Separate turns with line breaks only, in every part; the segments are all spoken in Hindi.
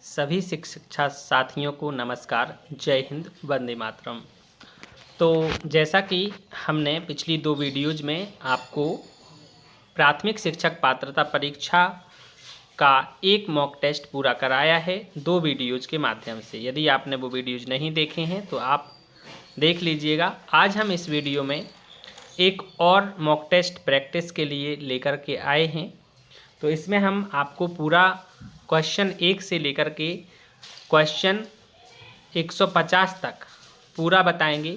सभी शिक्षा साथियों को नमस्कार। जय हिंद, वंदे मातरम। तो जैसा कि हमने पिछली 2 वीडियोज़ में आपको प्राथमिक शिक्षक पात्रता परीक्षा का एक मॉक टेस्ट पूरा कराया है 2 वीडियोज़ के माध्यम से। यदि आपने वो वीडियोज़ नहीं देखे हैं तो आप देख लीजिएगा। आज हम इस वीडियो में एक और मॉक टेस्ट प्रैक्टिस के लिए लेकर के आए हैं। तो इसमें हम आपको पूरा क्वेश्चन 1 से लेकर के क्वेश्चन 150 तक पूरा बताएंगे,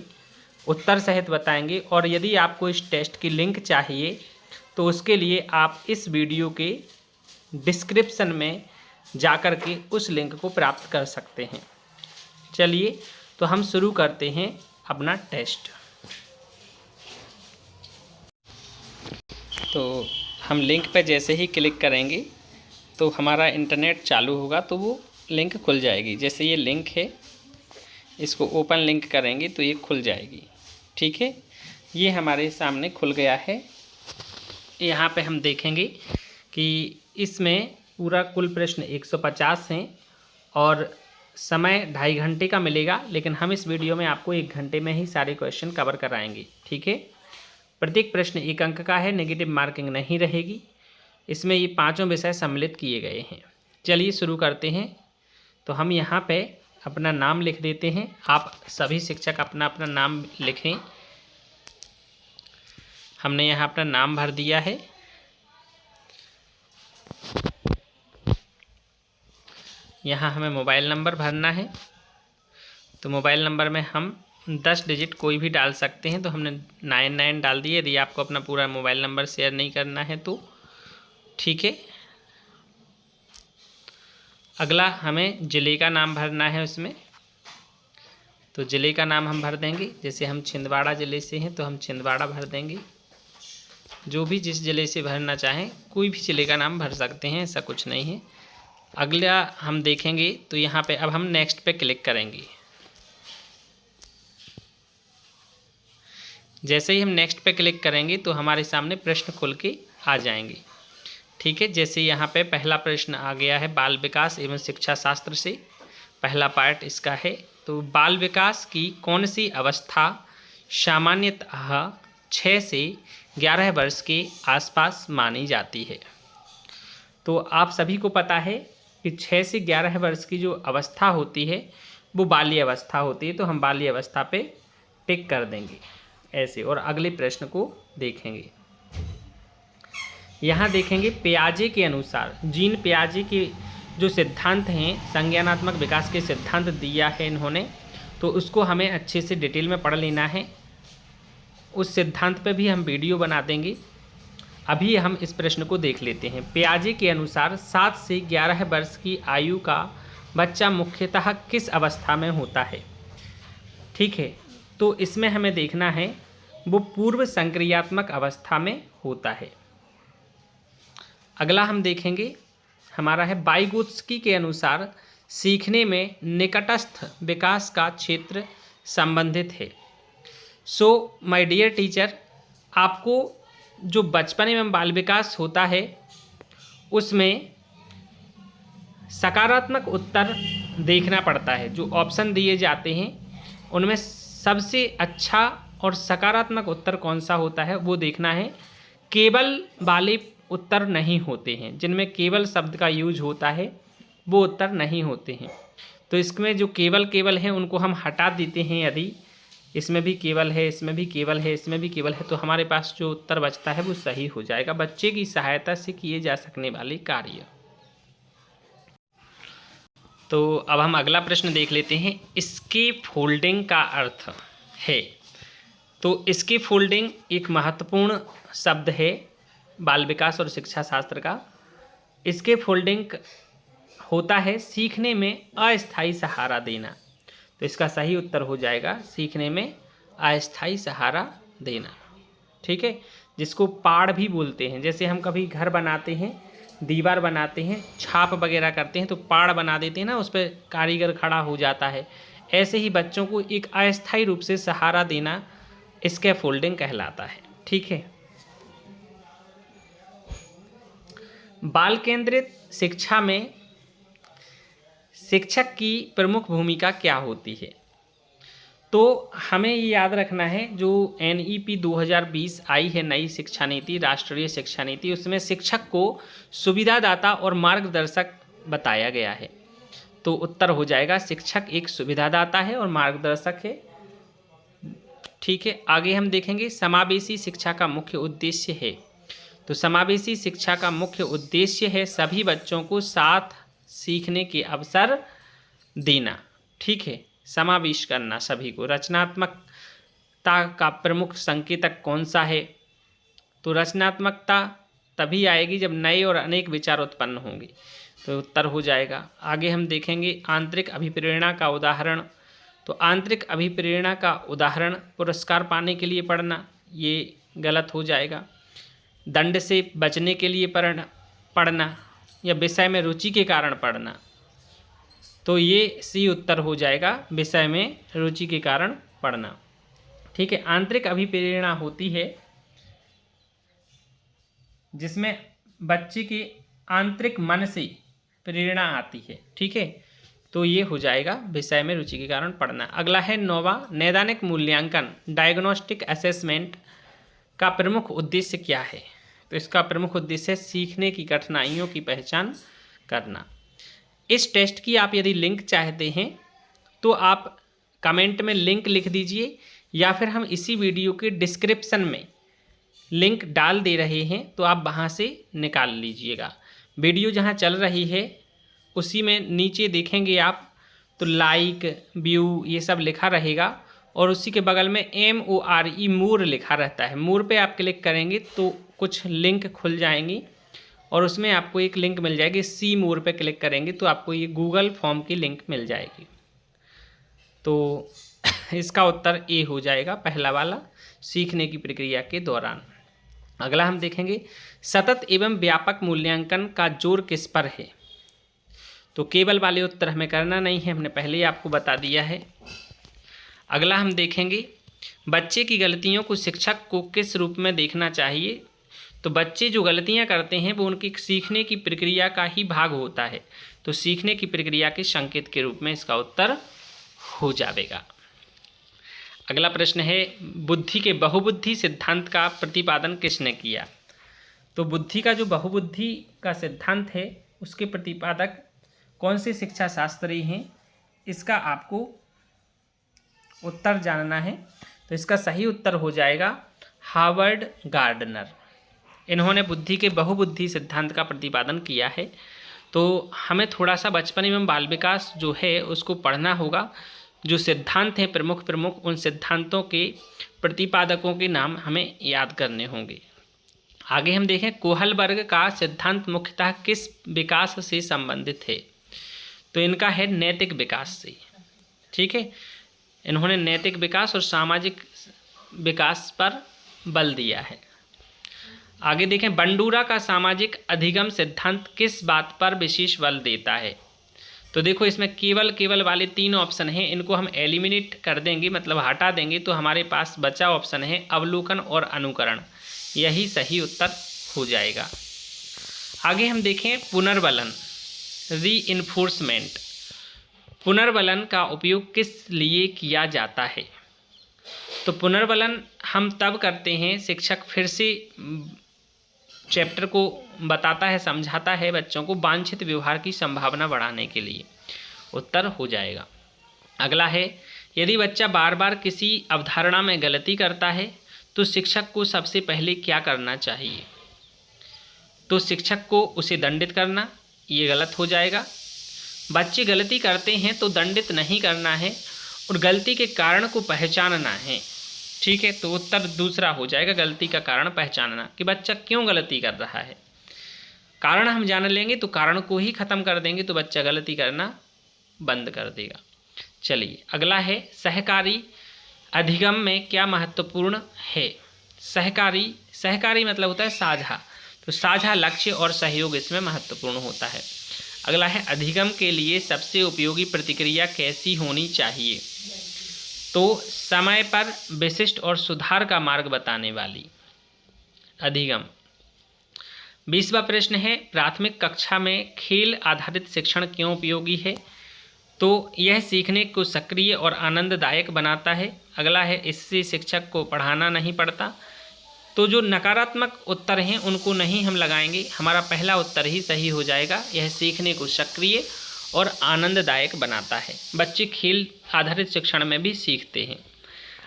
उत्तर सहित बताएंगे। और यदि आपको इस टेस्ट की लिंक चाहिए तो उसके लिए आप इस वीडियो के डिस्क्रिप्शन में जाकर के उस लिंक को प्राप्त कर सकते हैं। चलिए तो हम शुरू करते हैं अपना टेस्ट। तो हम लिंक पर जैसे ही क्लिक करेंगे तो हमारा इंटरनेट चालू होगा तो वो लिंक खुल जाएगी। जैसे ये लिंक है, इसको ओपन लिंक करेंगे तो ये खुल जाएगी। ठीक है, ये हमारे सामने खुल गया है। यहाँ पे हम देखेंगे कि इसमें पूरा कुल प्रश्न 150 हैं और समय 2.5 घंटे का मिलेगा, लेकिन हम इस वीडियो में आपको 1 घंटे में ही सारे क्वेश्चन कवर कराएंगे। ठीक है, प्रत्येक प्रश्न 1 अंक का है, नेगेटिव मार्किंग नहीं रहेगी। इसमें ये 5 विषय सम्मिलित किए गए हैं। चलिए शुरू करते हैं। तो हम यहाँ पे अपना नाम लिख देते हैं। आप सभी शिक्षक अपना अपना नाम लिखें। हमने यहाँ अपना नाम भर दिया है। यहाँ हमें मोबाइल नंबर भरना है। तो मोबाइल नंबर में हम 10 डिजिट कोई भी डाल सकते हैं। तो हमने 99 डाल दिए। यदि आपको अपना पूरा मोबाइल नंबर शेयर नहीं करना है तो ठीक है। अगला हमें ज़िले का नाम भरना है उसमें। तो ज़िले का नाम हम भर देंगे। जैसे हम छिंदवाड़ा ज़िले से हैं तो हम छिंदवाड़ा भर देंगे। जो भी जिस ज़िले से भरना चाहें कोई भी ज़िले का नाम भर सकते हैं, ऐसा कुछ नहीं है। अगला हम देखेंगे तो यहाँ पे अब हम नेक्स्ट पे क्लिक करेंगे। जैसे ही हम नेक्स्ट पे क्लिक करेंगे तो हमारे सामने प्रश्न खुल के आ जाएंगे। ठीक है, जैसे यहाँ पे पहला प्रश्न आ गया है बाल विकास एवं शिक्षा शास्त्र से। पहला पार्ट इसका है। तो बाल विकास की कौन सी अवस्था सामान्यतः 6 से 11 वर्ष के आसपास मानी जाती है। तो आप सभी को पता है कि 6 से 11 वर्ष की जो अवस्था होती है वो बाल्य अवस्था होती है। तो हम बाल्य अवस्था पे टिक कर देंगे ऐसे, और अगले प्रश्न को देखेंगे। यहाँ देखेंगे पियाजे के अनुसार, जीन पियाजे के जो सिद्धांत हैं, संज्ञानात्मक विकास के सिद्धांत दिया है इन्होंने, तो उसको हमें अच्छे से डिटेल में पढ़ लेना है। उस सिद्धांत पे भी हम वीडियो बना देंगे। अभी हम इस प्रश्न को देख लेते हैं। पियाजे के अनुसार 7 से 11 वर्ष की आयु का बच्चा मुख्यतः किस अवस्था में होता है। ठीक है, तो इसमें हमें देखना है वो पूर्व संक्रियात्मक अवस्था में होता है। अगला हम देखेंगे हमारा है वाइगोत्स्की के अनुसार सीखने में निकटस्थ विकास का क्षेत्र संबंधित है। सो माय डियर टीचर, आपको जो बचपन में बाल विकास होता है उसमें सकारात्मक उत्तर देखना पड़ता है। जो ऑप्शन दिए जाते हैं उनमें सबसे अच्छा और सकारात्मक उत्तर कौन सा होता है वो देखना है। केवल वाले उत्तर नहीं होते हैं, जिनमें केवल शब्द का यूज होता है वो उत्तर नहीं होते हैं। तो इसमें जो केवल हैं उनको हम हटा देते हैं। यदि इसमें भी केवल है, इसमें भी केवल है, इसमें भी केवल है, तो हमारे पास जो उत्तर बचता है वो सही हो जाएगा। बच्चे की सहायता से किए जा सकने वाले कार्य। तो अब हम अगला प्रश्न देख लेते हैं। इसके फोल्डिंग का अर्थ है। तो इसकी फोल्डिंग एक महत्वपूर्ण शब्द है बाल विकास और शिक्षा शास्त्र का। इसके फोल्डिंग होता है सीखने में अस्थायी सहारा देना। तो इसका सही उत्तर हो जाएगा सीखने में अस्थायी सहारा देना। ठीक है, जिसको पाड़ भी बोलते हैं। जैसे हम कभी घर बनाते हैं, दीवार बनाते हैं, छाप वगैरह करते हैं तो पाड़ बना देते हैं ना, उस पर कारीगर खड़ा हो जाता है। ऐसे ही बच्चों को एक अस्थायी रूप से सहारा देना स्कैफोल्डिंग कहलाता है। ठीक है, बाल केंद्रित शिक्षा में शिक्षक की प्रमुख भूमिका क्या होती है? तो हमें ये याद रखना है, जो NEP 2020 आई है, नई शिक्षा नीति, राष्ट्रीय शिक्षा नीति, उसमें शिक्षक को सुविधादाता और मार्गदर्शक बताया गया है। तो उत्तर हो जाएगा शिक्षक एक सुविधादाता है और मार्गदर्शक है। ठीक है, आगे हम देखेंगे समावेशी शिक्षा का मुख्य उद्देश्य है। तो समावेशी शिक्षा का मुख्य उद्देश्य है सभी बच्चों को साथ सीखने के अवसर देना। ठीक है, समावेश करना सभी को। रचनात्मकता का प्रमुख संकेतक कौन सा है? तो रचनात्मकता तभी आएगी जब नए और अनेक विचार उत्पन्न होंगे। तो उत्तर हो जाएगा। आगे हम देखेंगे आंतरिक अभिप्रेरणा का उदाहरण। तो आंतरिक अभिप्रेरणा का उदाहरण पुरस्कार पाने के लिए पढ़ना, ये गलत हो जाएगा। दंड से बचने के लिए पढ़ना या विषय में रुचि के कारण पढ़ना, तो ये सी उत्तर हो जाएगा, विषय में रुचि के कारण पढ़ना। ठीक है, आंतरिक अभिप्रेरणा होती है जिसमें बच्चे के आंतरिक मन से प्रेरणा आती है। ठीक है, तो ये हो जाएगा विषय में रुचि के कारण पढ़ना। अगला है 9वां, नैदानिक मूल्यांकन, डायग्नोस्टिक असेसमेंट का प्रमुख उद्देश्य क्या है? तो इसका प्रमुख उद्देश्य है सीखने की कठिनाइयों की पहचान करना। इस टेस्ट की आप यदि लिंक चाहते हैं तो आप कमेंट में लिंक लिख दीजिए, या फिर हम इसी वीडियो के डिस्क्रिप्शन में लिंक डाल दे रहे हैं, तो आप वहाँ से निकाल लीजिएगा। वीडियो जहाँ चल रही है उसी में नीचे देखेंगे आप, तो लाइक, व्यू, ये सब लिखा रहेगा, और उसी के बगल में MORE मोर लिखा रहता है। मोर पे आप क्लिक करेंगे तो कुछ लिंक खुल जाएंगी, और उसमें आपको एक लिंक मिल जाएगी। सी मोर पे क्लिक करेंगे तो आपको ये गूगल फॉर्म की लिंक मिल जाएगी। तो इसका उत्तर ए हो जाएगा, पहला वाला, सीखने की प्रक्रिया के दौरान। अगला हम देखेंगे सतत एवं व्यापक मूल्यांकन का जोर किस पर है? तो केवल वाले उत्तर हमें करना नहीं है, हमने पहले ही आपको बता दिया है। अगला हम देखेंगे बच्चे की गलतियों को शिक्षक को किस रूप में देखना चाहिए? तो बच्चे जो गलतियां करते हैं वो उनकी सीखने की प्रक्रिया का ही भाग होता है, तो सीखने की प्रक्रिया के संकेत के रूप में इसका उत्तर हो जाएगा। अगला प्रश्न है बुद्धि के बहुबुद्धि सिद्धांत का प्रतिपादन किसने किया? तो बुद्धि का जो बहुबुद्धि का सिद्धांत है उसके प्रतिपादक कौन से शिक्षा शास्त्री हैं, इसका आपको उत्तर जानना है। तो इसका सही उत्तर हो जाएगा हार्वर्ड गार्डनर। इन्होंने बुद्धि के बहुबुद्धि सिद्धांत का प्रतिपादन किया है। तो हमें थोड़ा सा बचपन एवं बाल विकास जो है उसको पढ़ना होगा। जो सिद्धांत हैं प्रमुख, उन सिद्धांतों के प्रतिपादकों के नाम हमें याद करने होंगे। आगे हम देखें कोहलबर्ग का सिद्धांत मुख्यतः किस विकास से संबंधित है? तो इनका है नैतिक विकास से। ठीक है, इन्होंने नैतिक विकास और सामाजिक विकास पर बल दिया है। आगे देखें बंडूरा का सामाजिक अधिगम सिद्धांत किस बात पर विशेष बल देता है? तो देखो इसमें केवल वाले 3 ऑप्शन हैं, इनको हम एलिमिनेट कर देंगे, मतलब हटा देंगे, तो हमारे पास बचा ऑप्शन है अवलोकन और अनुकरण, यही सही उत्तर हो जाएगा। आगे हम देखें पुनर्बलन, रीइंफोर्समेंट। पुनर्बलन का उपयोग किस लिए किया जाता है? तो पुनर्बलन हम तब करते हैं, शिक्षक फिर से चैप्टर को बताता है, समझाता है बच्चों को, वांछित व्यवहार की संभावना बढ़ाने के लिए। उत्तर हो जाएगा। अगला है यदि बच्चा बार बार किसी अवधारणा में गलती करता है तो शिक्षक को सबसे पहले क्या करना चाहिए? तो शिक्षक को उसे दंडित करना, ये गलत हो जाएगा। बच्चे गलती करते हैं तो दंडित नहीं करना है और गलती के कारण को पहचानना है। ठीक है, तो उत्तर दूसरा हो जाएगा, गलती का कारण पहचानना, कि बच्चा क्यों गलती कर रहा है। कारण हम जान लेंगे तो कारण को ही ख़त्म कर देंगे तो बच्चा गलती करना बंद कर देगा। चलिए अगला है सहकारी अधिगम में क्या महत्वपूर्ण है? सहकारी मतलब होता है साझा, तो साझा लक्ष्य और सहयोग इसमें महत्वपूर्ण होता है। अगला है अधिगम के लिए सबसे उपयोगी प्रतिक्रिया कैसी होनी चाहिए? तो समय पर विशिष्ट और सुधार का मार्ग बताने वाली। अधिगम। 20वां प्रश्न है प्राथमिक कक्षा में खेल आधारित शिक्षण क्यों उपयोगी है? तो यह सीखने को सक्रिय और आनंददायक बनाता है। अगला है इससे शिक्षक को पढ़ाना नहीं पड़ता। तो जो नकारात्मक उत्तर हैं उनको नहीं हम लगाएंगे, हमारा पहला उत्तर ही सही हो जाएगा। यह सीखने को सक्रिय और आनंददायक बनाता है। बच्चे खेल आधारित शिक्षण में भी सीखते हैं।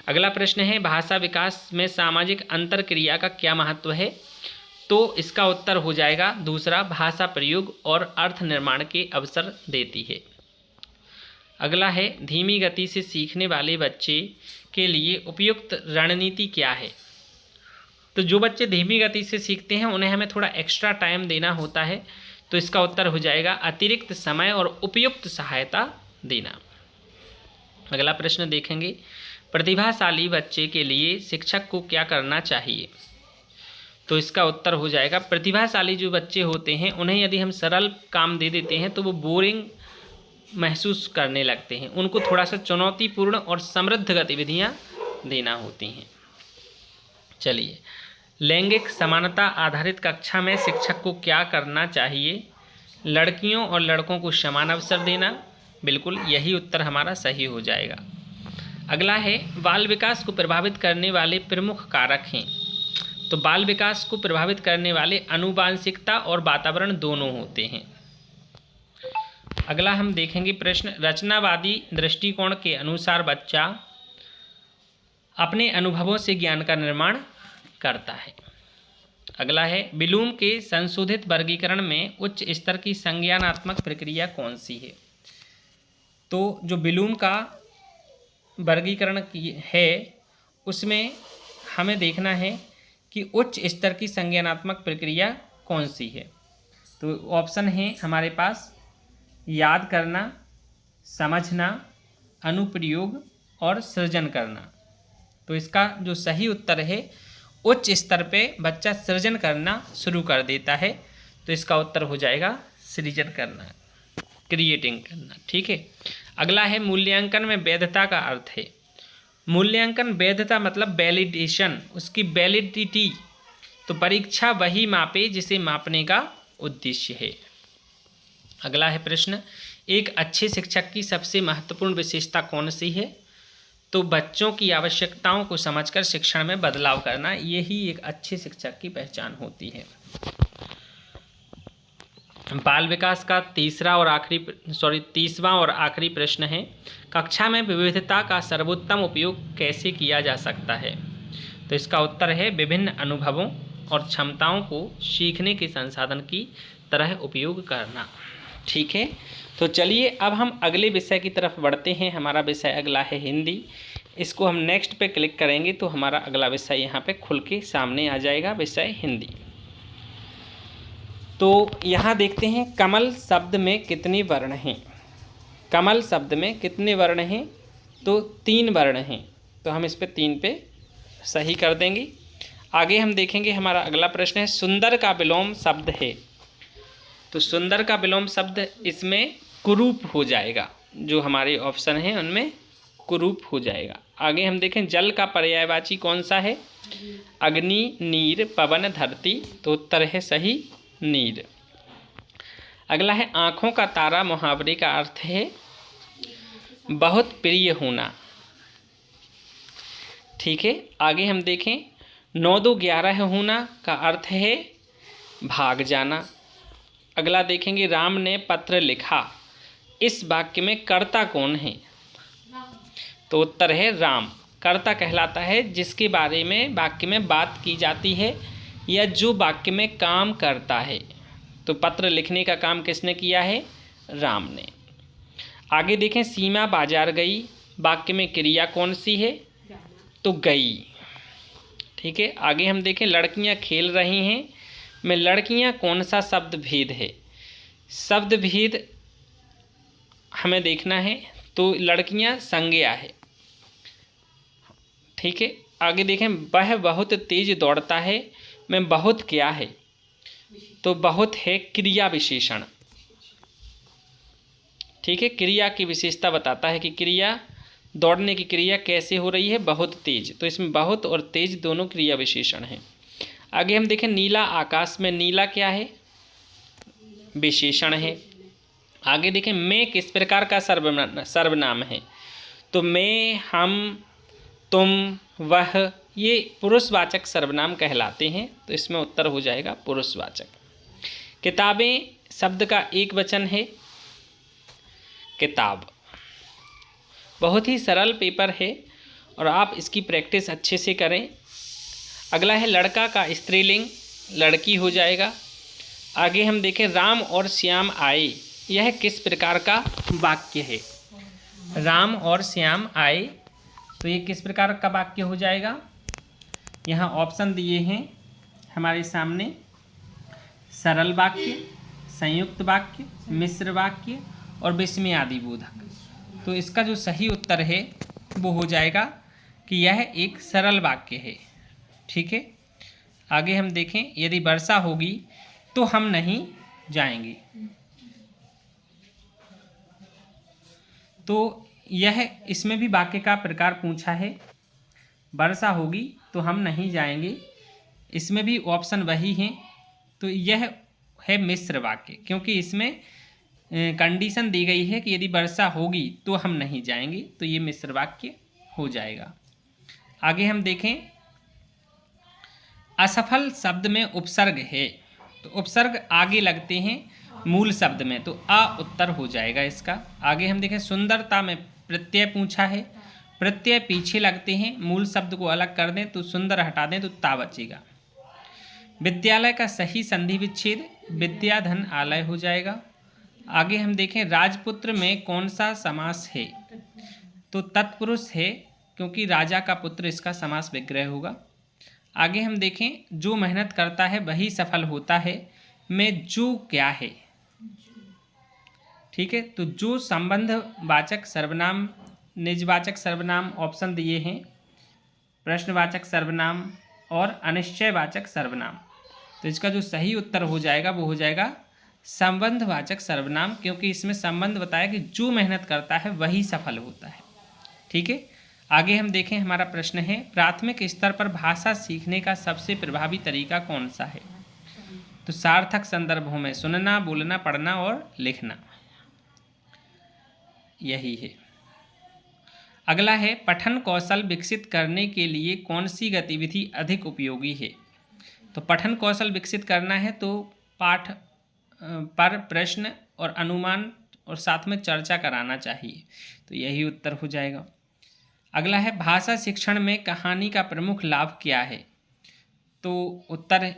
अगला प्रश्न है भाषा विकास में सामाजिक अंतरक्रिया का क्या महत्व है? तो इसका उत्तर हो जाएगा दूसरा, भाषा प्रयोग और अर्थ निर्माण के अवसर देती है। अगला है धीमी गति से सीखने वाले बच्चे के लिए उपयुक्त रणनीति क्या है? तो जो बच्चे धीमी गति से सीखते हैं उन्हें हमें थोड़ा एक्स्ट्रा टाइम देना होता है। तो इसका उत्तर हो जाएगा अतिरिक्त समय और उपयुक्त सहायता देना। अगला प्रश्न देखेंगे, प्रतिभाशाली बच्चे के लिए शिक्षक को क्या करना चाहिए? तो इसका उत्तर हो जाएगा प्रतिभाशाली जो बच्चे होते हैं उन्हें यदि हम सरल काम दे देते हैं तो वो बोरिंग महसूस करने लगते हैं। उनको थोड़ा सा चुनौतीपूर्ण और समृद्ध गतिविधियां देना होती हैं। चलिए, लैंगिक समानता आधारित कक्षा में शिक्षक को क्या करना चाहिए? लड़कियों और लड़कों को समान अवसर देना। बिल्कुल यही उत्तर हमारा सही हो जाएगा। अगला है बाल विकास को प्रभावित करने वाले प्रमुख कारक हैं। तो बाल विकास को प्रभावित करने वाले आनुवांशिकता और वातावरण दोनों होते हैं। अगला हम देखेंगे प्रश्न, रचनावादी दृष्टिकोण के अनुसार बच्चा अपने अनुभवों से ज्ञान का निर्माण करता है। अगला है ब्लूम के संशोधित वर्गीकरण में उच्च स्तर की संज्ञानात्मक प्रक्रिया कौन सी है? तो जो ब्लूम का वर्गीकरण है उसमें हमें देखना है कि उच्च स्तर की संज्ञानात्मक प्रक्रिया कौन सी है। तो ऑप्शन है हमारे पास याद करना, समझना, अनुप्रयोग और सृजन करना। तो इसका जो सही उत्तर है उच्च स्तर पे बच्चा सृजन करना शुरू कर देता है। तो इसका उत्तर हो जाएगा सृजन करना, क्रिएटिंग करना। ठीक है। अगला है मूल्यांकन में वैधता का अर्थ है। मूल्यांकन वैधता मतलब वैलिडेशन, उसकी वैलिडिटी। तो परीक्षा वही मापे जिसे मापने का उद्देश्य है। अगला है प्रश्न, एक अच्छे शिक्षक की सबसे महत्वपूर्ण विशेषता कौन सी है? तो बच्चों की आवश्यकताओं को समझकर शिक्षण में बदलाव करना, यही एक अच्छे शिक्षक की पहचान होती है। बाल विकास का तीसवां और आखिरी प्रश्न है, कक्षा में विविधता का सर्वोत्तम उपयोग कैसे किया जा सकता है? तो इसका उत्तर है विभिन्न अनुभवों और क्षमताओं को सीखने के संसाधन की तरह उपयोग करना। ठीक है। तो चलिए अब हम अगले विषय की तरफ बढ़ते हैं। हमारा विषय अगला है हिंदी। इसको हम नेक्स्ट पे क्लिक करेंगे तो हमारा अगला विषय यहाँ पे खुल के सामने आ जाएगा, विषय हिंदी। तो यहाँ देखते हैं कमल शब्द में कितने वर्ण हैं। कमल शब्द में कितने वर्ण हैं? तो 3 वर्ण हैं। तो हम इस पे 3 पे सही कर देंगे। आगे हम देखेंगे हमारा अगला प्रश्न है, सुंदर का विलोम शब्द है। तो सुंदर का विलोम शब्द इसमें कुरूप हो जाएगा। जो हमारे ऑप्शन हैं उनमें कुरूप हो जाएगा। आगे हम देखें जल का पर्यायवाची कौन सा है? अग्नि, नीर, पवन, धरती। तो उत्तर है सही नीर। अगला है आँखों का तारा मुहावरे का अर्थ है बहुत प्रिय होना। ठीक है। आगे हम देखें 9 2 11 होना का अर्थ है भाग जाना। अगला देखेंगे राम ने पत्र लिखा, इस वाक्य में कर्ता कौन है? तो उत्तर है राम। कर्ता कहलाता है जिसके बारे में वाक्य में बात की जाती है या जो वाक्य में काम करता है। तो पत्र लिखने का काम किसने किया है? राम ने। आगे देखें सीमा बाजार गई, वाक्य में क्रिया कौन सी है? तो गई। ठीक है। आगे हम देखें लड़कियां खेल रही हैं, में लड़कियां कौन सा शब्द भेद है? शब्द भेद हमें देखना है। तो लड़कियां संज्ञा है। ठीक है। आगे देखें वह बहुत तेज दौड़ता है, में बहुत क्या है? तो बहुत है क्रिया विशेषण। ठीक है। क्रिया की विशेषता बताता है कि क्रिया, दौड़ने की क्रिया कैसे हो रही है? बहुत तेज। तो इसमें बहुत और तेज दोनों क्रिया विशेषण हैं। आगे हम देखें नीला आकाश, में नीला क्या है? विशेषण है। आगे देखें, मैं किस प्रकार का सर्वनाम है? तो मैं, हम, तुम, वह, ये पुरुषवाचक सर्वनाम कहलाते हैं। तो इसमें उत्तर हो जाएगा पुरुषवाचक। किताबें शब्द का एक वचन है, किताब। बहुत ही सरल पेपर है और आप इसकी प्रैक्टिस अच्छे से करें। अगला है लड़का का स्त्रीलिंग, लड़की हो जाएगा। आगे हम देखें, राम और श्याम आए, यह किस प्रकार का वाक्य है? राम और श्याम आए, तो ये किस प्रकार का वाक्य हो जाएगा? यहाँ ऑप्शन दिए हैं हमारे सामने, सरल वाक्य, संयुक्त वाक्य, मिश्र वाक्य और विस्मयादि बोधक। तो इसका जो सही उत्तर है वो हो जाएगा कि यह एक सरल वाक्य है। ठीक है, आगे हम देखें, यदि वर्षा होगी तो हम नहीं जाएंगे। तो यह, इसमें भी वाक्य का प्रकार पूछा है, वर्षा होगी तो हम नहीं जाएंगे, इसमें भी ऑप्शन वही हैं। तो यह है मिश्र वाक्य, क्योंकि इसमें कंडीशन दी गई है कि यदि वर्षा होगी तो हम नहीं जाएंगे, तो ये मिश्र वाक्य हो जाएगा। आगे हम देखें, असफल शब्द में उपसर्ग है, तो उपसर्ग आगे लगते हैं मूल शब्द में, तो अ उत्तर हो जाएगा इसका। आगे हम देखें, सुंदरता में प्रत्यय पूछा है, प्रत्यय पीछे लगते हैं, मूल शब्द को अलग कर दें तो सुंदर हटा दें तो ता बचेगा। विद्यालय का सही संधि विच्छेद विद्याधन आलय हो जाएगा। आगे हम देखें, राजपुत्र में कौन सा समास है? तो तत्पुरुष है, क्योंकि राजा का पुत्र इसका समास विग्रह होगा। आगे हम देखें, जो मेहनत करता है वही सफल होता है, में जो क्या है? ठीक है, तो जो संबंधवाचक सर्वनाम, निजवाचक सर्वनाम ऑप्शन दिए हैं, प्रश्नवाचक सर्वनाम और अनिश्चयवाचक सर्वनाम। तो इसका जो सही उत्तर हो जाएगा वो हो जाएगा संबंधवाचक सर्वनाम, क्योंकि इसमें संबंध बताया कि जो मेहनत करता है वही सफल होता है। ठीक है, आगे हम देखें, हमारा प्रश्न है, प्राथमिक स्तर पर भाषा सीखने का सबसे प्रभावी तरीका कौन सा है? तो सार्थक संदर्भों में सुनना, बोलना, पढ़ना और लिखना, यही है। अगला है, पठन कौशल विकसित करने के लिए कौन सी गतिविधि अधिक उपयोगी है? तो पठन कौशल विकसित करना है तो पाठ पर प्रश्न और अनुमान और साथ में चर्चा कराना चाहिए, तो यही उत्तर हो जाएगा। अगला है, भाषा शिक्षण में कहानी का प्रमुख लाभ क्या है? तो उत्तर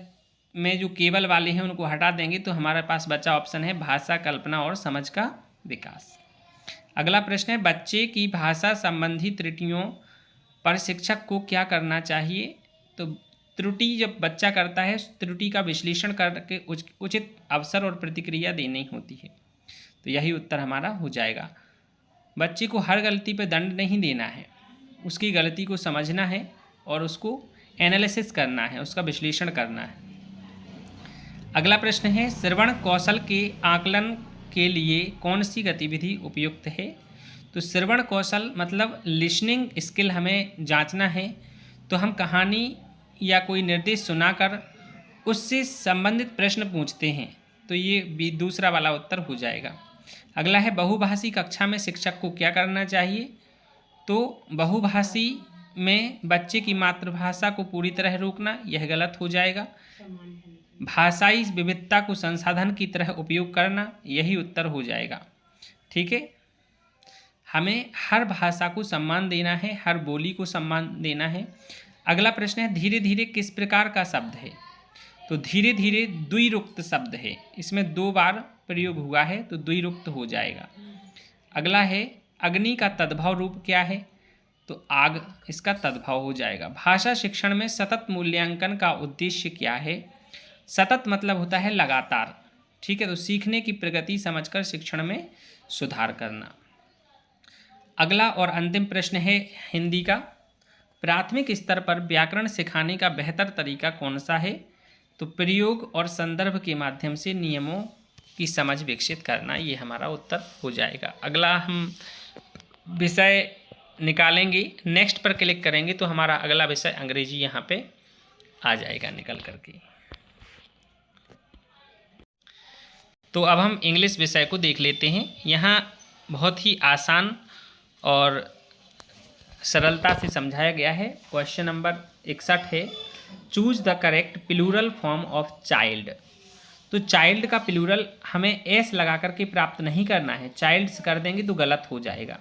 में जो केवल वाले हैं उनको हटा देंगे तो हमारे पास बचा ऑप्शन है भाषा, कल्पना और समझ का विकास। अगला प्रश्न है, बच्चे की भाषा संबंधी त्रुटियों पर शिक्षक को क्या करना चाहिए? तो त्रुटि जब बच्चा करता है, त्रुटि का विश्लेषण करके उचित अवसर और प्रतिक्रिया देनी होती है, तो यही उत्तर हमारा हो जाएगा। बच्चे को हर गलती पर दंड नहीं देना है, उसकी गलती को समझना है और उसको एनालिसिस करना है, उसका विश्लेषण करना है। अगला प्रश्न है, श्रवण कौशल के आकलन के लिए कौन सी गतिविधि उपयुक्त है? तो श्रवण कौशल मतलब लिसनिंग स्किल हमें जांचना है, तो हम कहानी या कोई निर्देश सुनाकर उससे संबंधित प्रश्न पूछते हैं, तो ये भी दूसरा वाला उत्तर हो जाएगा। अगला है, बहुभाषी कक्षा में शिक्षक को क्या करना चाहिए? तो बहुभाषी में बच्चे की मातृभाषा को पूरी तरह रोकना, यह गलत हो जाएगा। भाषाई विविधता को संसाधन की तरह उपयोग करना, यही उत्तर हो जाएगा। ठीक है, हमें हर भाषा को सम्मान देना है, हर बोली को सम्मान देना है। अगला प्रश्न है, धीरे धीरे किस प्रकार का शब्द है? तो धीरे धीरे द्विरुक्त शब्द है, इसमें 2 बार प्रयोग हुआ है तो द्विरुक्त हो जाएगा। अगला है, अग्नि का तद्भव रूप क्या है? तो आग इसका तद्भव हो जाएगा। भाषा शिक्षण में सतत मूल्यांकन का उद्देश्य क्या है? सतत मतलब होता है लगातार। ठीक है, तो सीखने की प्रगति समझकर शिक्षण में सुधार करना। अगला और अंतिम प्रश्न है हिंदी का, प्राथमिक स्तर पर व्याकरण सिखाने का बेहतर तरीका कौन सा है? तो प्रयोग और संदर्भ के माध्यम से नियमों की समझ विकसित करना, ये हमारा उत्तर हो जाएगा। अगला हम विषय निकालेंगे, नेक्स्ट पर क्लिक करेंगे तो हमारा अगला विषय अंग्रेजी यहाँ पे आ जाएगा निकल करके। तो अब हम इंग्लिश विषय को देख लेते हैं। यहाँ बहुत ही आसान और सरलता से समझाया गया है। क्वेश्चन नंबर 61 है, choose the correct plural form of child. तो चाइल्ड का प्लूरल हमें एस लगा करके प्राप्त नहीं करना है, चाइल्ड्स कर देंगे तो गलत हो जाएगा,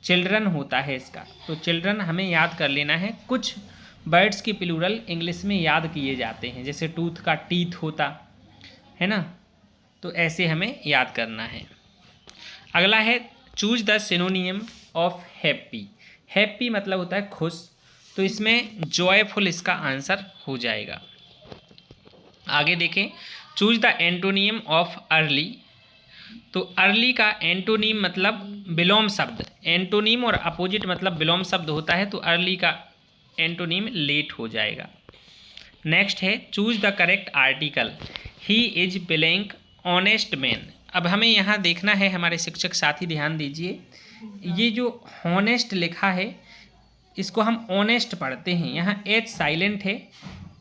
चिल्ड्रन होता है इसका। तो चिल्ड्रन हमें याद कर लेना है। कुछ वर्ड्स की प्लूरल इंग्लिश में याद किए जाते हैं, जैसे टूथ का टीथ होता है ना, तो ऐसे हमें याद करना है। अगला है choose the सिनोनियम of happy. Happy मतलब होता है खुश, तो इसमें जॉयफुल इसका आंसर हो जाएगा। आगे देखें, choose the antonym of early. तो अर्ली का एंटोनिम मतलब विलोम शब्द, एंटोनिम और अपोजिट मतलब विलोम शब्द होता है, तो अर्ली का एंटोनिम लेट हो जाएगा। नेक्स्ट है choose the correct article. He is blank honest man. अब हमें यहाँ देखना है, हमारे शिक्षक साथी ध्यान दीजिए, ये जो हॉनेस्ट लिखा है इसको हम ऑनेस्ट पढ़ते हैं, यहाँ एच साइलेंट है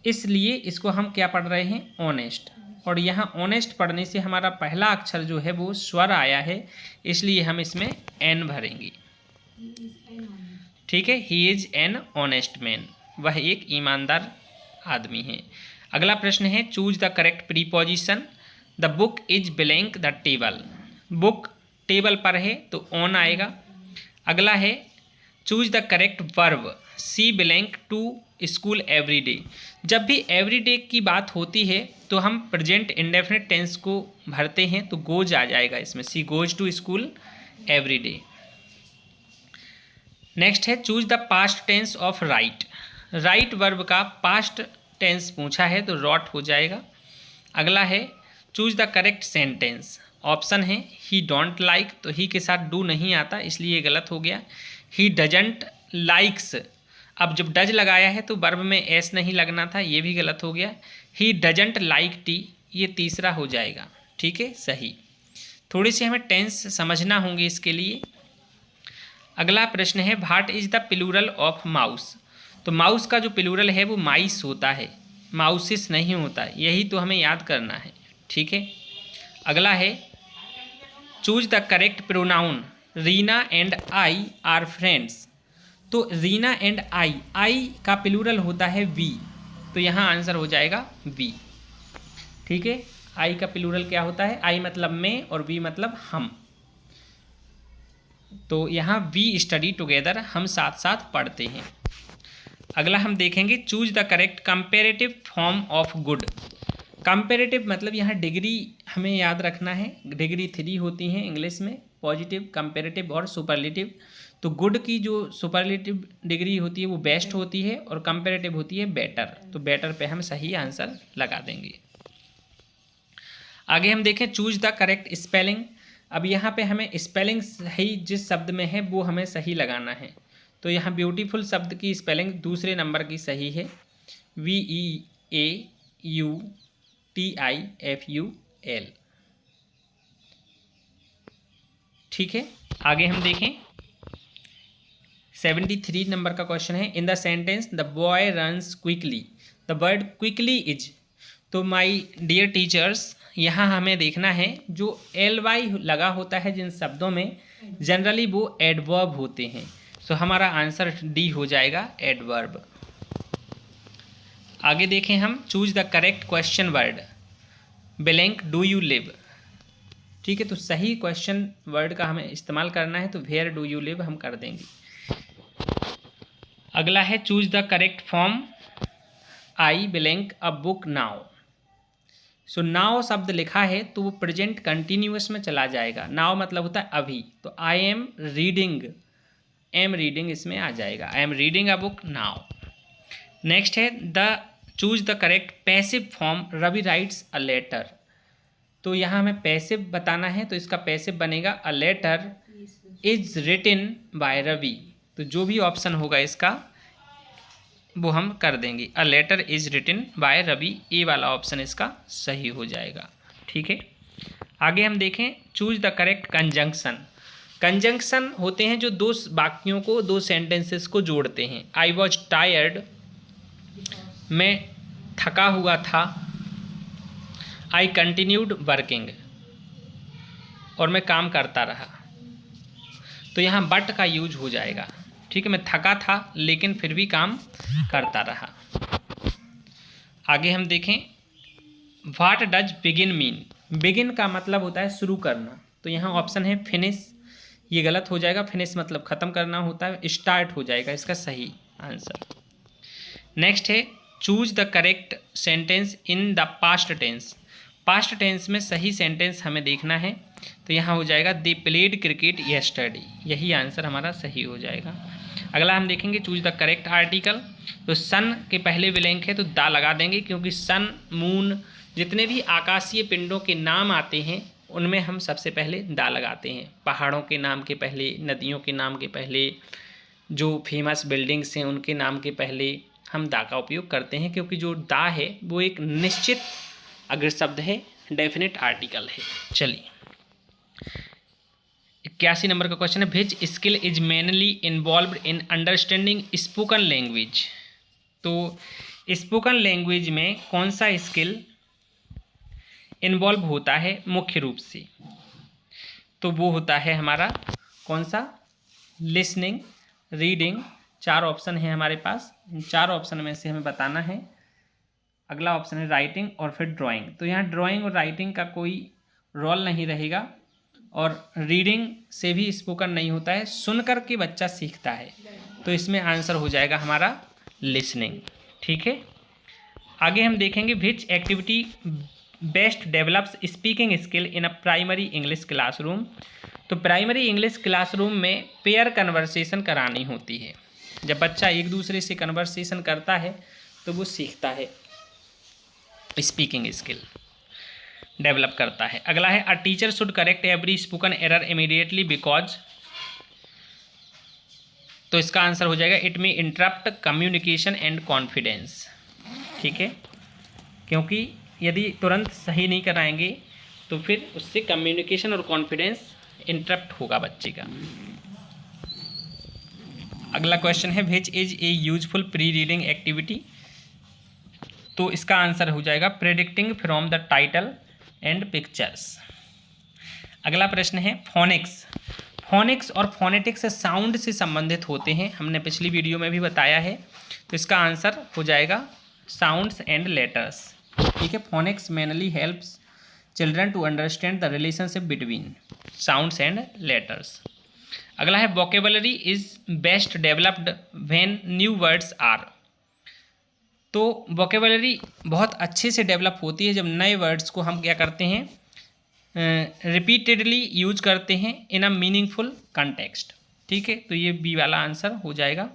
इसलिए इसको हम क्या पढ़ रहे हैं, ऑनेस्ट। और यहाँ ऑनेस्ट पढ़ने से हमारा पहला अक्षर जो है वो स्वर आया है, इसलिए हम इसमें एन भरेंगे। ठीक है, he is an honest man, वह एक ईमानदार आदमी है। अगला प्रश्न है choose the correct preposition. The book is blank the table. Book table पर है तो ऑन आएगा। अगला है choose the correct verb. She blank to school every day. जब भी एवरी डे की बात होती है तो हम प्रेजेंट इंडेफिनिट टेंस को भरते हैं, तो गोज आ जाएगा इसमें, she goes to school every day. Next है choose the past tense of write. Write verb का पास्ट टेंस पूछा है तो रॉट हो जाएगा। अगला है choose the correct sentence. Option है ही डोंट लाइक, तो ही के साथ डू नहीं आता इसलिए गलत हो गया। ही डजंट लाइक्स, अब जब डज लगाया है तो वर्ब में एस नहीं लगना था, ये भी गलत हो गया। ही डजंट लाइक टी, ये तीसरा हो जाएगा। ठीक है, सही। थोड़ी सी हमें टेंस समझना होंगे इसके लिए। अगला प्रश्न है what is the plural of mouse. तो माउस का जो प्लूरल है वो माइस होता है, माउसिस नहीं होता, यही तो हमें याद करना है। ठीक है, अगला है choose the correct pronoun. Reena and I R friends. तो रीना एंड आई का प्लूरल होता है वी, तो यहाँ आंसर हो जाएगा वी। ठीक है, आई का प्लूरल क्या होता है, आई मतलब मैं और वी मतलब हम, तो यहाँ वी स्टडी टुगेदर, हम साथ साथ पढ़ते हैं। अगला हम देखेंगे choose the correct comparative form of good. Comparative मतलब यहाँ डिग्री हमें याद रखना है, डिग्री 3 होती हैं इंग्लिश में, पॉजिटिव, कंपेरेटिव और सुपरलेटिव। तो गुड की जो सुपरलेटिव डिग्री होती है वो बेस्ट होती है और कंपेरेटिव होती है बेटर, तो बेटर पे हम सही आंसर लगा देंगे। आगे हम देखें चूज द करेक्ट स्पेलिंग। अब यहाँ पे हमें स्पेलिंग सही जिस शब्द में है वो हमें सही लगाना है। तो यहाँ ब्यूटीफुल शब्द की स्पेलिंग दूसरे नंबर की सही है, VEAUTIFUL। ठीक है, आगे हम देखें 73 नंबर का क्वेश्चन है in the sentence the boy runs quickly. The word quickly is. तो माय डियर टीचर्स, यहाँ हमें देखना है जो ly लगा होता है जिन शब्दों में जनरली वो एडवर्ब होते हैं, तो हमारा आंसर डी हो जाएगा, एडवर्ब। आगे देखें हम choose the correct question word. Blank do you live. ठीक है, तो सही क्वेश्चन वर्ड का हमें इस्तेमाल करना है, तो वेयर डू यू लिव हम कर देंगे। अगला है choose the correct form. I blank a book now. So now शब्द लिखा है तो वो प्रेजेंट कंटिन्यूअस में चला जाएगा, नाउ मतलब होता है अभी, तो I am reading, am reading इसमें आ जाएगा, I am reading a book now. Next है the choose the correct passive form. Ravi writes a letter. तो यहाँ हमें पैसिव बताना है, तो इसका पैसिव बनेगा a letter is written by Ravi. तो जो भी ऑप्शन होगा इसका वो हम कर देंगे, a letter is written by Ravi, A वाला ऑप्शन इसका सही हो जाएगा। ठीक है, आगे हम देखें choose the correct conjunction. Conjunction होते हैं जो दो वाक्यों को, दो सेंटेंसेस को जोड़ते हैं। आई वॉज टायर्ड, मैं थका हुआ था। आई कंटिन्यूड वर्किंग, और मैं काम करता रहा, तो यहाँ बट का यूज हो जाएगा। ठीक है, मैं थका था लेकिन फिर भी काम करता रहा। आगे हम देखें, what does begin mean. Begin का मतलब होता है शुरू करना, तो यहाँ ऑप्शन है फिनिश, ये गलत हो जाएगा। फिनिश मतलब ख़त्म करना होता है, स्टार्ट हो जाएगा इसका सही आंसर। नेक्स्ट है, choose the correct sentence in the past tense. Past tense में सही सेंटेंस हमें देखना है, तो यहाँ हो जाएगा दे प्लेड क्रिकेट यस्टरडे, यही आंसर हमारा सही हो जाएगा। अगला हम देखेंगे, चूज द करेक्ट आर्टिकल। तो सन के पहले विलैंक है तो दा लगा देंगे, क्योंकि सन, मून, जितने भी आकाशीय पिंडों के नाम आते हैं उनमें हम सबसे पहले दा लगाते हैं। पहाड़ों के नाम के पहले, नदियों के नाम के पहले, जो फेमस बिल्डिंग्स हैं उनके नाम के पहले हम दा का उपयोग करते हैं, क्योंकि जो दा है वो एक निश्चित अग्र शब्द है, डेफिनेट आर्टिकल है। चलिए 81 नंबर का क्वेश्चन है, which skill is mainly involved in understanding spoken language. तो स्पोकन लैंग्वेज में कौन सा स्किल इन्वॉल्व होता है मुख्य रूप से, तो वो होता है हमारा कौन सा, लिसनिंग, रीडिंग। 4 ऑप्शन है हमारे पास, इन 4 ऑप्शन में से हमें बताना है। अगला ऑप्शन है राइटिंग और फिर ड्राइंग। तो यहाँ ड्राइंग और राइटिंग का कोई रोल नहीं रहेगा, और रीडिंग से भी स्पोकन नहीं होता है, सुनकर के बच्चा सीखता है, तो इसमें आंसर हो जाएगा हमारा लिसनिंग। ठीक है, आगे हम देखेंगे, which activity best develops speaking skill in a primary English classroom. तो प्राइमरी इंग्लिश क्लासरूम में पेयर कन्वर्सेशन करानी होती है। जब बच्चा एक दूसरे से कन्वर्सेशन करता है तो वो सीखता है, स्पीकिंग स्किल डेवलप करता है। अगला है, a teacher should correct every spoken error immediately because. तो इसका आंसर हो जाएगा it may interrupt communication and confidence. ठीक है, क्योंकि यदि तुरंत सही नहीं कराएंगे तो फिर उससे कम्युनिकेशन और कॉन्फिडेंस इंटरप्ट होगा बच्चे का। अगला क्वेश्चन है, which is a useful pre reading activity. तो इसका आंसर हो जाएगा predicting from the title and pictures. अगला प्रश्न है, फोनिक्स। फोनिक्स और फोनेटिक्स साउंड से संबंधित होते हैं, हमने पिछली वीडियो में भी बताया है। तो इसका आंसर हो जाएगा साउंड्स एंड लेटर्स। ठीक है, phonics mainly helps children to understand the relationship between sounds and letters. अगला है, vocabulary is best developed when new words are. तो वोकेबलरी बहुत अच्छे से डेवलप होती है जब नए वर्ड्स को हम क्या करते हैं, रिपीटेडली यूज करते हैं इन अ मीनिंगफुल कंटेक्स्ट। ठीक है, तो ये बी वाला आंसर हो जाएगा।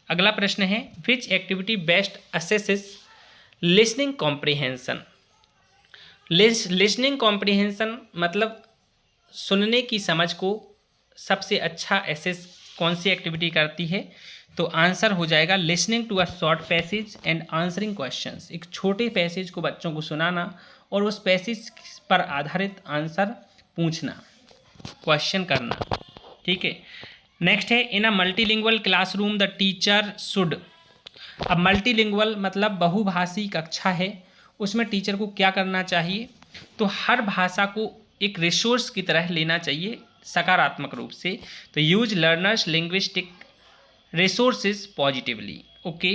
अगला प्रश्न है, which activity best assesses listening comprehension. Listening comprehension मतलब सुनने की समझ को सबसे अच्छा एसेस कौन सी एक्टिविटी करती है, तो आंसर हो जाएगा listening to a short passage and answering questions. एक छोटे पैसेज को बच्चों को सुनाना और उस पैसेज पर आधारित आंसर पूछना, क्वेश्चन करना। ठीक है, नेक्स्ट है, in a multilingual classroom the teacher should. अब मल्टीलिंगुअल मतलब बहुभाषी कक्षा है, उसमें टीचर को क्या करना चाहिए, तो हर भाषा को एक रिसोर्स की तरह लेना चाहिए सकारात्मक रूप से। तो use learners linguistic resources positively. Okay,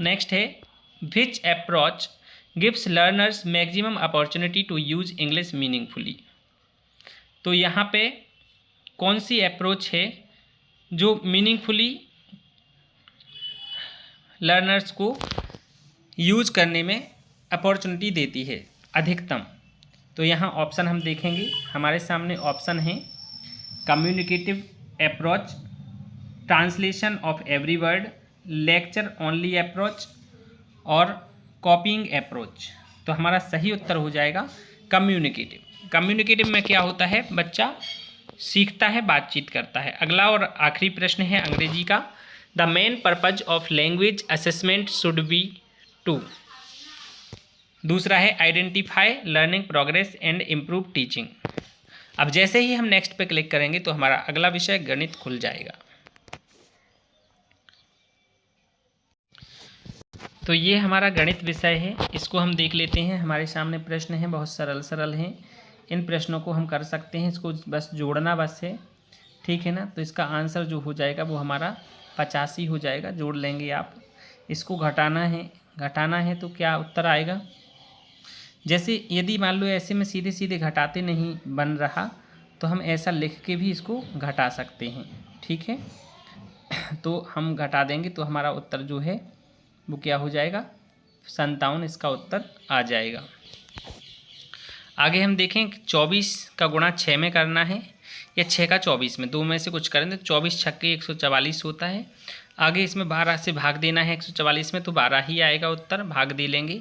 next है, which approach gives learners maximum opportunity to use English meaningfully. तो यहाँ पे कौन सी अप्रोच है जो मीनिंगफुली लर्नर्स को यूज करने में अपॉर्चुनिटी देती है अधिकतम। तो यहाँ ऑप्शन हम देखेंगे, हमारे सामने ऑप्शन है communicative approach, translation of every word, lecture only approach और कॉपिंग अप्रोच। तो हमारा सही उत्तर हो जाएगा कम्युनिकेटिव। कम्युनिकेटिव में क्या होता है, बच्चा सीखता है, बातचीत करता है। अगला और आखिरी प्रश्न है अंग्रेजी का, the main purpose of language assessment should be to. दूसरा है identify learning progress and improve teaching. अब जैसे ही हम नेक्स्ट पे क्लिक करेंगे तो हमारा अगला विषय गणित खुल जाएगा। तो ये हमारा गणित विषय है, इसको हम देख लेते हैं। हमारे सामने प्रश्न हैं, बहुत सरल सरल हैं। इन प्रश्नों को हम कर सकते हैं, इसको बस जोड़ना बस है, ठीक है ना। तो इसका आंसर जो हो जाएगा वो हमारा 85 हो जाएगा, जोड़ लेंगे आप। इसको घटाना है तो क्या उत्तर आएगा, जैसे यदि मान लो ऐसे में सीधे सीधे घटाते नहीं बन रहा तो हम ऐसा लिख के भी इसको घटा सकते हैं, ठीक है। तो हम घटा देंगे तो हमारा उत्तर जो है वो क्या हो जाएगा, 57, इसका उत्तर आ जाएगा। आगे हम देखें 24 का गुणा 6 में करना है या 6 का 24 में, दो में से कुछ करें तो 24 छक्के 144 होता है। आगे इसमें 12 से भाग देना है 144 में, तो 12 ही आएगा उत्तर, भाग दे लेंगे।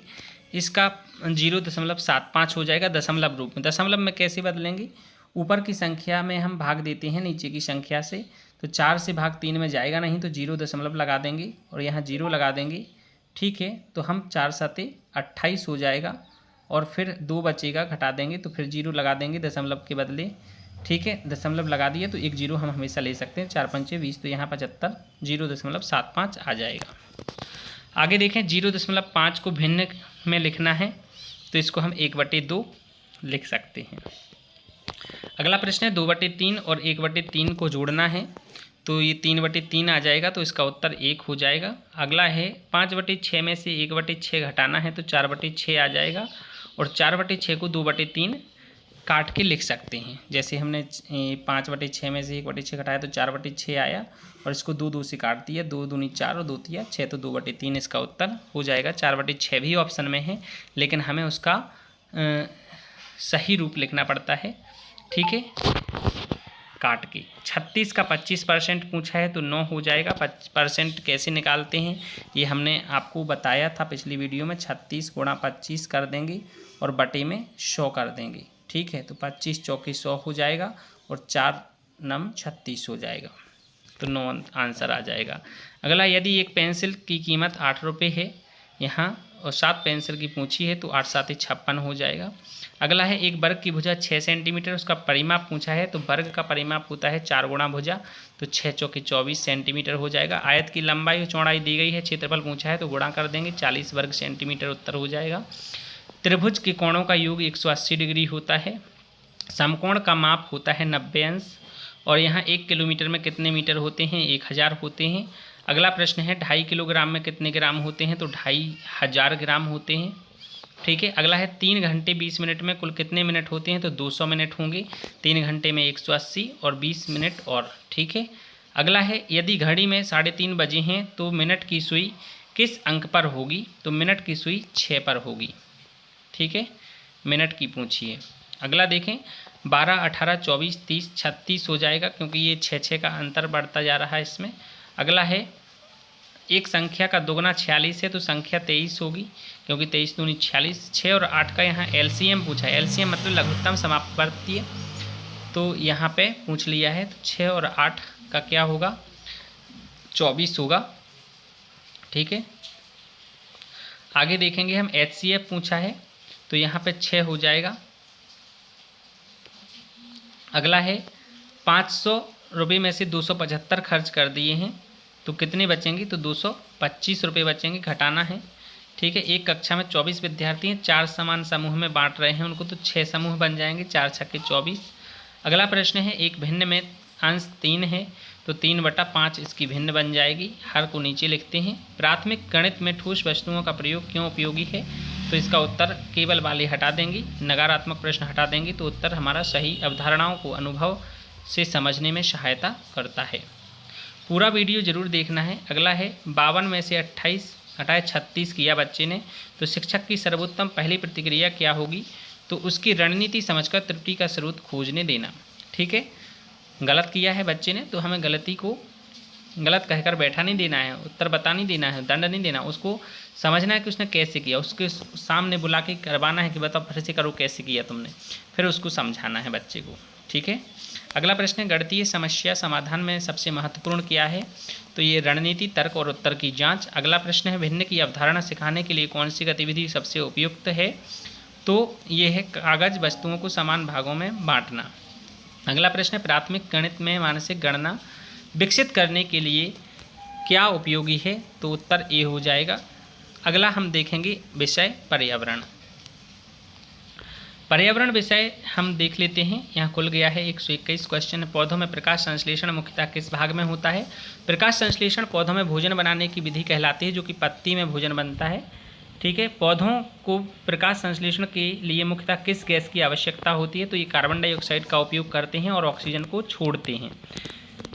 इसका 0.75 हो जाएगा दशमलव रूप में। दशमलव में कैसे बदलेंगे, ऊपर की संख्या में हम भाग देते हैं नीचे की संख्या से, तो 4 से भाग 3 में जाएगा नहीं, तो 0 दशमलव लगा देंगे और यहाँ 0 लगा देंगे, ठीक है। तो हम 4 7 28 हो जाएगा और फिर 2 बचेगा, घटा देंगे तो फिर 0 लगा देंगे दशमलव के बदले, ठीक है। दशमलव लगा दिया तो एक 0 हम हमेशा ले सकते हैं, 4 पंचे 20, तो यहाँ 75, 0.75 आ जाएगा। आगे देखें 0.5 को भिन्न में लिखना है तो इसको हम 1/2 लिख सकते हैं। अगला प्रश्न है 2/3 और 1/3 को जोड़ना है, तो ये 3/3 आ जाएगा, तो इसका उत्तर 1 हो जाएगा। अगला है 5/6 में से 1/6 घटाना है तो 4/6 आ जाएगा, और 4/6 को 2/3 काट के लिख सकते हैं। जैसे हमने 5/6 में से 1/6 घटाया तो 4/6 आया, और इसको 2 से काट दिया, 2 दूनी 4 और 2 तिया 6, तो 2/3 इसका उत्तर हो जाएगा। 4/6 भी ऑप्शन में है, लेकिन हमें उसका सही रूप लिखना पड़ता है, ठीक है, काट के। 36 का 25% पूछा है तो 9 हो जाएगा। 5% कैसे निकालते हैं ये हमने आपको बताया था पिछली वीडियो में। 36 गुणा 25 कर देंगे और बटे में 100 कर देंगे, ठीक है। तो 25 चौके 100 हो जाएगा और 4 नम 36 हो जाएगा, तो 9 आंसर आ जाएगा। अगला, यदि एक पेंसिल की कीमत 8 रुपये है यहाँ और 7 पेंसिल की पूछी है तो 8 7 56 हो जाएगा। अगला है एक वर्ग की भुजा 6 सेंटीमीटर, उसका परिमाप पूछा है, तो वर्ग का परिमाप होता है 4 गुणा भुजा, तो 6 चौके 24 सेंटीमीटर हो जाएगा। आयत की लंबाई और चौड़ाई दी गई है, क्षेत्रफल पूछा है तो गुणा कर देंगे, 40 वर्ग सेंटीमीटर उत्तर हो जाएगा। त्रिभुज के कोणों का योग 180 डिग्री होता है। समकोण का माप होता है 90 अंश, और यहाँ 1 किलोमीटर में कितने मीटर होते हैं, 1000 होते हैं। अगला प्रश्न है 2.5 किलोग्राम में कितने ग्राम होते हैं, तो 2500 ग्राम होते हैं, ठीक है। अगला है 3 घंटे 20 मिनट में कुल कितने मिनट होते हैं, तो 200 मिनट होंगे। 3 घंटे में 180 और 20 मिनट और, ठीक है। अगला है यदि घड़ी में 3:30 बजे हैं तो मिनट की सुई किस अंक पर होगी, तो मिनट की सुई 6 पर होगी, ठीक है, मिनट की पूछिए। अगला देखें 12 18 24 30 36 हो जाएगा, क्योंकि ये 6 का अंतर बढ़ता जा रहा है इसमें। अगला है एक संख्या का दोगुना 46 है तो संख्या 23 होगी, क्योंकि 23 दूनी 46। 6 और 8 का यहाँ एलसीएम पूछा है, एलसीएम मतलब लघुत्तम समापवर्तीय, तो यहाँ पे पूछ लिया है, तो 6 और 8 का क्या होगा, 24 होगा, ठीक है। आगे देखेंगे हम एचसीएफ पूछा है तो यहाँ पे 6 हो जाएगा। अगला है 500 रुपये में से 275 खर्च कर दिए हैं तो कितने बचेंगे, तो 225 रुपये बचेंगे, घटाना है, ठीक है। एक कक्षा में 24 विद्यार्थी हैं, 4 समान समूह में बांट रहे हैं उनको, तो 6 समूह बन जाएंगे, 4 छक्के 24। अगला प्रश्न है एक भिन्न में अंश 3 है तो 3/5 इसकी भिन्न बन जाएगी। हर को नीचे लिखते हैं। प्राथमिक गणित में ठोस वस्तुओं का प्रयोग क्यों उपयोगी है, तो इसका उत्तर केवल वाले हटा देंगे, नकारात्मक प्रश्न हटा देंगे, तो उत्तर हमारा सही। अवधारणाओं को अनुभव से समझने में सहायता करता है। पूरा वीडियो जरूर देखना है। अगला है 52 में से 28 हटाए 36 किया बच्चे ने, तो शिक्षक की सर्वोत्तम पहली प्रतिक्रिया क्या होगी, तो उसकी रणनीति समझकर त्रुटि का स्रोत खोजने देना, ठीक है। गलत किया है बच्चे ने तो हमें गलती को गलत कहकर बैठा नहीं देना है, उत्तर बता नहीं देना है, दंड नहीं देना, उसको समझना है कि उसने कैसे किया, उसके सामने बुला के करवाना है कि बताओ फिर से करो कैसे किया तुमने, फिर उसको समझाना है बच्चे को, ठीक है। अगला प्रश्न है गणितीय समस्या समाधान में सबसे महत्वपूर्ण क्या है, तो ये रणनीति, तर्क और उत्तर की जांच। अगला प्रश्न है भिन्न की अवधारणा सिखाने के लिए कौन सी गतिविधि सबसे उपयुक्त है, तो ये है कागज वस्तुओं को समान भागों में बांटना। अगला प्रश्न है प्राथमिक गणित में मानसिक गणना विकसित करने के लिए क्या उपयोगी है, तो उत्तर ए हो जाएगा। अगला हम देखेंगे विषय पर्यावरण। पर्यावरण विषय हम देख लेते हैं। यहाँ खुल गया है 121 क्वेश्चन। पौधों में प्रकाश संश्लेषण मुख्यतः किस भाग में होता है? प्रकाश संश्लेषण पौधों में भोजन बनाने की विधि कहलाती है, जो कि पत्ती में भोजन बनता है। ठीक है, पौधों को प्रकाश संश्लेषण के लिए मुख्यतः किस गैस की आवश्यकता होती है? तो ये कार्बन डाइऑक्साइड का उपयोग करते हैं और ऑक्सीजन को छोड़ते हैं।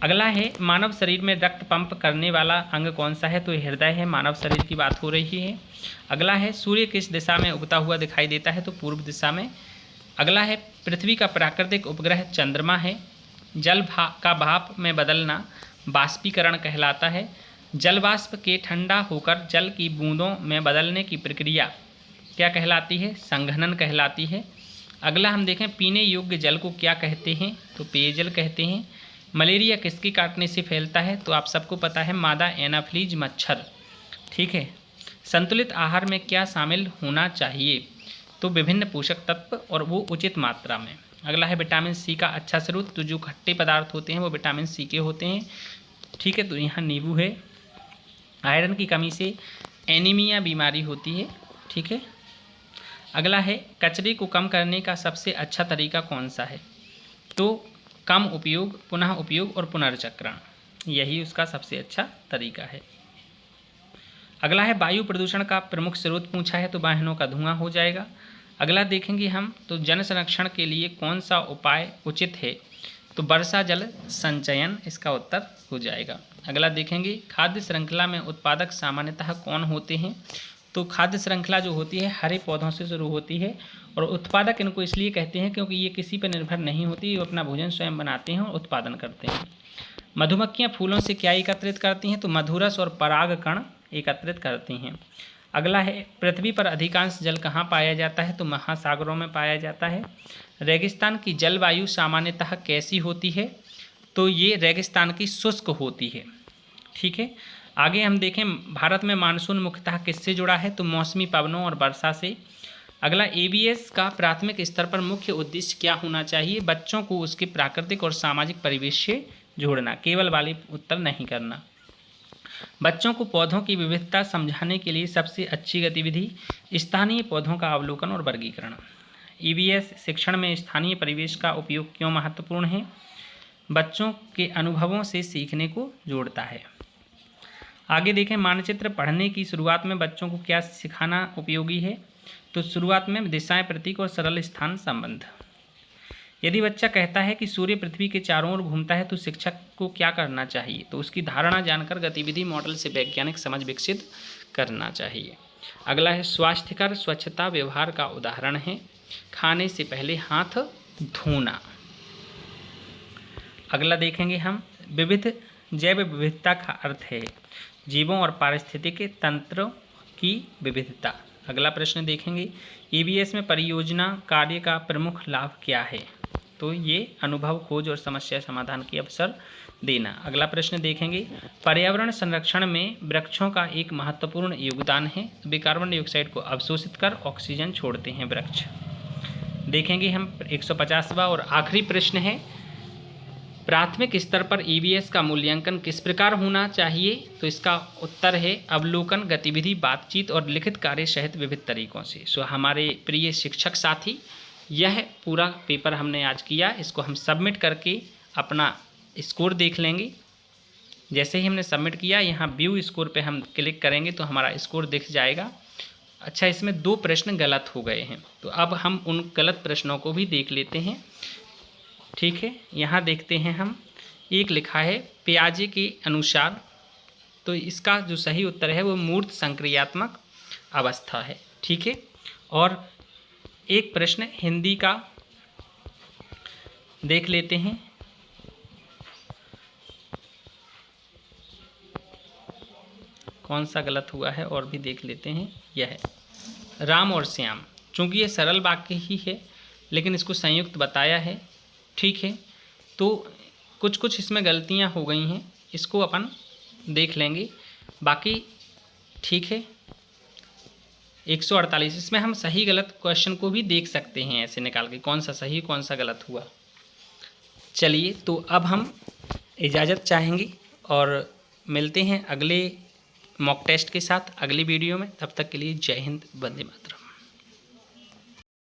अगला है मानव शरीर में रक्त पंप करने वाला अंग कौन सा है? तो हृदय है। मानव शरीर की बात हो रही है। अगला है सूर्य किस दिशा में उगता हुआ दिखाई देता है? तो पूर्व दिशा में। अगला है पृथ्वी का प्राकृतिक उपग्रह चंद्रमा है। जल का भाप में बदलना बाष्पीकरण कहलाता है। जल वाष्प के ठंडा होकर जल की बूंदों में बदलने की प्रक्रिया क्या कहलाती है? संघनन कहलाती है। अगला हम देखें पीने योग्य जल को क्या कहते हैं? तो पेयजल कहते हैं। मलेरिया किसके काटने से फैलता है? तो आप सबको पता है, मादा एनाफ्लीज मच्छर। ठीक है, संतुलित आहार में क्या शामिल होना चाहिए? तो विभिन्न पोषक तत्व और वो उचित मात्रा में। अगला है विटामिन सी का अच्छा स्रोत। तो जो खट्टे पदार्थ होते हैं वो विटामिन सी के होते हैं। ठीक है, तो यहाँ नींबू है। आयरन की कमी से एनीमिया बीमारी होती है। ठीक है, अगला है कचरे को कम करने का सबसे अच्छा तरीका कौन सा है? तो कम उपयोग, पुनः उपयोग और पुनर्चक्रण, यही उसका सबसे अच्छा तरीका है। अगला है वायु प्रदूषण का प्रमुख स्रोत पूछा है, तो वाहनों का धुआं हो जाएगा। अगला देखेंगे हम, तो जन संरक्षण के लिए कौन सा उपाय उचित है? तो वर्षा जल संचयन इसका उत्तर हो जाएगा। अगला देखेंगे खाद्य श्रृंखला में उत्पादक सामान्यतः कौन होते हैं? तो खाद्य श्रृंखला जो होती है हरे पौधों से शुरू होती है और उत्पादक इनको इसलिए कहते हैं क्योंकि ये किसी पर निर्भर नहीं होती, ये अपना भोजन स्वयं बनाते हैं और उत्पादन करते हैं। मधुमक्खियाँ फूलों से क्या एकत्रित करती हैं? तो मधुरस और परागकण एकत्रित करती हैं। अगला है पृथ्वी पर अधिकांश जल कहाँ पाया जाता है? तो महासागरों में पाया जाता है। रेगिस्तान की जलवायु सामान्यतः कैसी होती है? तो ये रेगिस्तान की शुष्क होती है। ठीक है, आगे हम देखें भारत में मानसून मुख्यतः किससे जुड़ा है? तो मौसमी पवनों और वर्षा से। अगला एबीएस का प्राथमिक स्तर पर मुख्य उद्देश्य क्या होना चाहिए? बच्चों को उसके प्राकृतिक और सामाजिक परिवेश से जोड़ना, केवल वाले उत्तर नहीं करना। बच्चों को पौधों की विविधता समझाने के लिए सबसे अच्छी गतिविधि स्थानीय पौधों का अवलोकन और वर्गीकरण। ईवीएस शिक्षण में स्थानीय परिवेश का उपयोग क्यों महत्वपूर्ण है? बच्चों के अनुभवों से सीखने को जोड़ता है। आगे देखें मानचित्र पढ़ने की शुरुआत में बच्चों को क्या सिखाना उपयोगी है? तो शुरुआत में दिशाएं, प्रतीक और सरल स्थान संबंध। यदि बच्चा कहता है कि सूर्य पृथ्वी के चारों ओर घूमता है तो शिक्षक को क्या करना चाहिए? तो उसकी धारणा जानकर गतिविधि मॉडल से वैज्ञानिक समझ विकसित करना चाहिए। अगला है स्वास्थ्यकर स्वच्छता व्यवहार का उदाहरण है खाने से पहले हाथ धोना। अगला देखेंगे हम विविध जैव विविधता का अर्थ है जीवों और पारिस्थितिक तंत्रों की विविधता। अगला प्रश्न देखेंगे ईबीएस में परियोजना कार्य का प्रमुख लाभ क्या है? तो ये अनुभव, खोज और समस्या समाधान के अवसर देना। अगला प्रश्न देखेंगे पर्यावरण संरक्षण में वृक्षों का एक महत्वपूर्ण योगदान है। वे कार्बन डाइऑक्साइड को अवशोषित कर ऑक्सीजन छोड़ते हैं वृक्ष। देखेंगे हम 150वां और आखिरी प्रश्न है प्राथमिक स्तर पर ईवीएस का मूल्यांकन किस प्रकार होना चाहिए? तो इसका उत्तर है अवलोकन, गतिविधि, बातचीत और लिखित कार्य सहित विविध तरीकों से। सो हमारे प्रिय शिक्षक साथी, यह पूरा पेपर हमने आज किया, इसको हम सबमिट करके अपना स्कोर देख लेंगे। जैसे ही हमने सबमिट किया यहाँ व्यू स्कोर पे हम क्लिक करेंगे तो हमारा स्कोर दिख जाएगा। अच्छा, इसमें 2 प्रश्न गलत हो गए हैं, तो अब हम उन गलत प्रश्नों को भी देख लेते हैं। ठीक है, यहाँ देखते हैं हम, एक लिखा है पियाजे के अनुसार, तो इसका जो सही उत्तर है वो मूर्त संक्रियात्मक अवस्था है। ठीक है, और एक प्रश्न हिंदी का देख लेते हैं। कौन सा गलत हुआ है और भी देख लेते हैं। यह है राम और श्याम, चूँकि ये सरल वाक्य ही है लेकिन इसको संयुक्त बताया है। ठीक है, तो कुछ कुछ इसमें गलतियां हो गई हैं, इसको अपन देख लेंगे, बाकी ठीक है। 148 इसमें हम सही गलत क्वेश्चन को भी देख सकते हैं ऐसे निकाल के, कौन सा सही कौन सा गलत हुआ। चलिए, तो अब हम इजाज़त चाहेंगे और मिलते हैं अगले मॉक टेस्ट के साथ अगली वीडियो में। तब तक के लिए जय हिंद, वंदे मातरम।